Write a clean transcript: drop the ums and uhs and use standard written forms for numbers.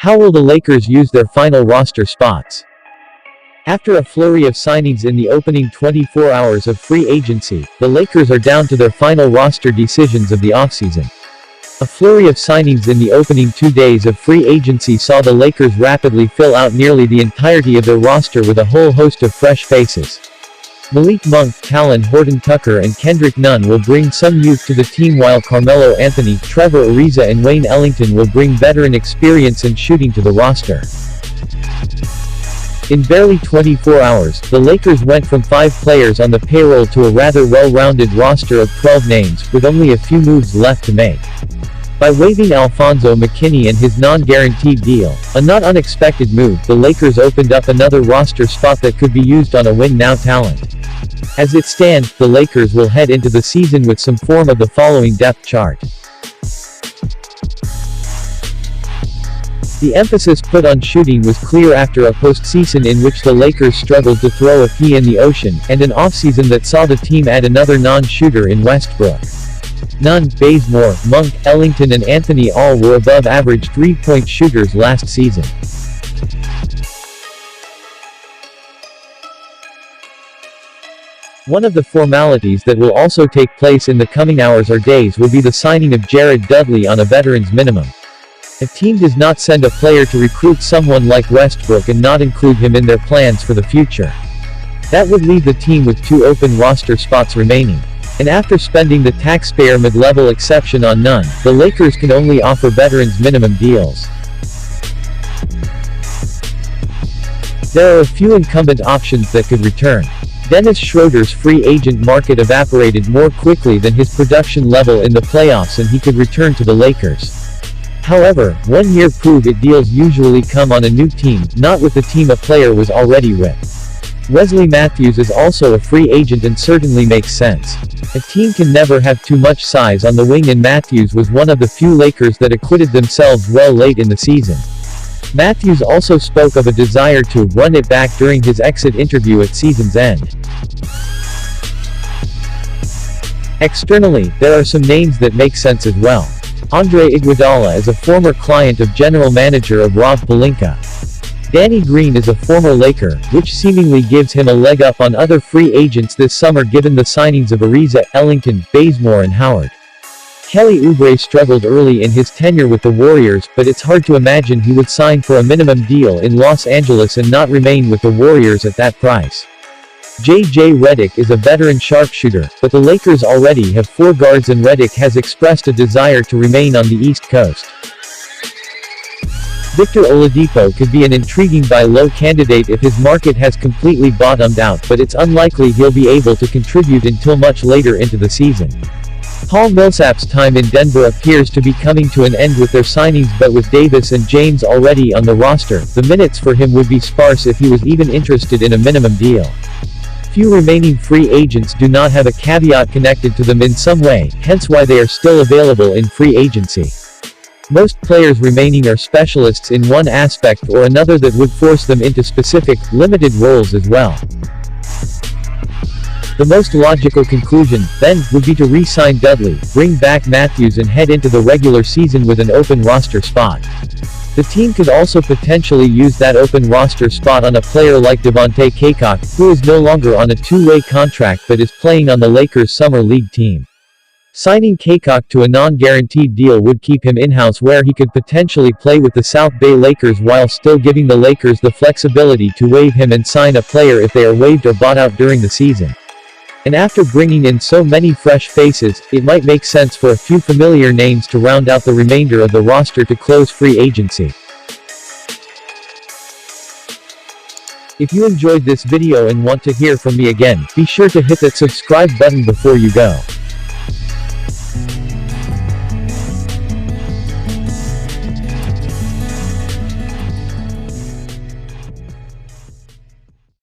How will the Lakers use their final roster spots? After a flurry of signings in the opening 24 hours of free agency, the Lakers are down to their final roster decisions of the offseason. A flurry of signings in the opening 2 days of free agency saw the Lakers rapidly fill out nearly the entirety of their roster with a whole host of fresh faces. Malik Monk, Talon Horton-Tucker and Kendrick Nunn will bring some youth to the team, while Carmelo Anthony, Trevor Ariza and Wayne Ellington will bring veteran experience and shooting to the roster. In barely 24 hours, the Lakers went from 5 players on the payroll to a rather well-rounded roster of 12 names, with only a few moves left to make. By waiving Alfonzo McKinney and his non-guaranteed deal, a not unexpected move, the Lakers opened up another roster spot that could be used on a win-now talent. As it stands, the Lakers will head into the season with some form of the following depth chart. The emphasis put on shooting was clear after a postseason in which the Lakers struggled to throw a pea in the ocean, and an offseason that saw the team add another non-shooter in Westbrook. Nunn, Bazemore, Monk, Ellington and Anthony all were above-average three-point shooters last season. One of the formalities that will also take place in the coming hours or days will be the signing of Jared Dudley on a veteran's minimum. A team does not send a player to recruit someone like Westbrook and not include him in their plans for the future. That would leave the team with 2 open roster spots remaining. And after spending the taxpayer mid-level exception on Nunn, the Lakers can only offer veterans minimum deals. There are a few incumbent options that could return. Dennis Schroeder's free agent market evaporated more quickly than his production level in the playoffs, and he could return to the Lakers. However, one-year prove-it deals usually come on a new team, not with the team a player was already with. Wesley Matthews is also a free agent and certainly makes sense. A team can never have too much size on the wing, and Matthews was one of the few Lakers that acquitted themselves well late in the season. Matthews also spoke of a desire to run it back during his exit interview at season's end. Externally, there are some names that make sense as well. Andre Iguodala is a former client of general manager of Rob Pelinka. Danny Green is a former Laker, which seemingly gives him a leg up on other free agents this summer given the signings of Ariza, Ellington, Bazemore and Howard. Kelly Oubre struggled early in his tenure with the Warriors, but it's hard to imagine he would sign for a minimum deal in Los Angeles and not remain with the Warriors at that price. J.J. Redick is a veteran sharpshooter, but the Lakers already have 4 guards and Redick has expressed a desire to remain on the East Coast. Victor Oladipo could be an intriguing buy low candidate if his market has completely bottomed out, but it's unlikely he'll be able to contribute until much later into the season. Paul Millsap's time in Denver appears to be coming to an end with their signings, but with Davis and James already on the roster, the minutes for him would be sparse if he was even interested in a minimum deal. Few remaining free agents do not have a caveat connected to them in some way, hence why they are still available in free agency. Most players remaining are specialists in one aspect or another that would force them into specific, limited roles as well. The most logical conclusion, then, would be to re-sign Dudley, bring back Matthews and head into the regular season with an open roster spot. The team could also potentially use that open roster spot on a player like Devontae Cacok, who is no longer on a 2-way contract but is playing on the Lakers' Summer League team. Signing Cacok to a non-guaranteed deal would keep him in-house, where he could potentially play with the South Bay Lakers while still giving the Lakers the flexibility to waive him and sign a player if they are waived or bought out during the season. And after bringing in so many fresh faces, it might make sense for a few familiar names to round out the remainder of the roster to close free agency. If you enjoyed this video and want to hear from me again, be sure to hit that subscribe button before you go.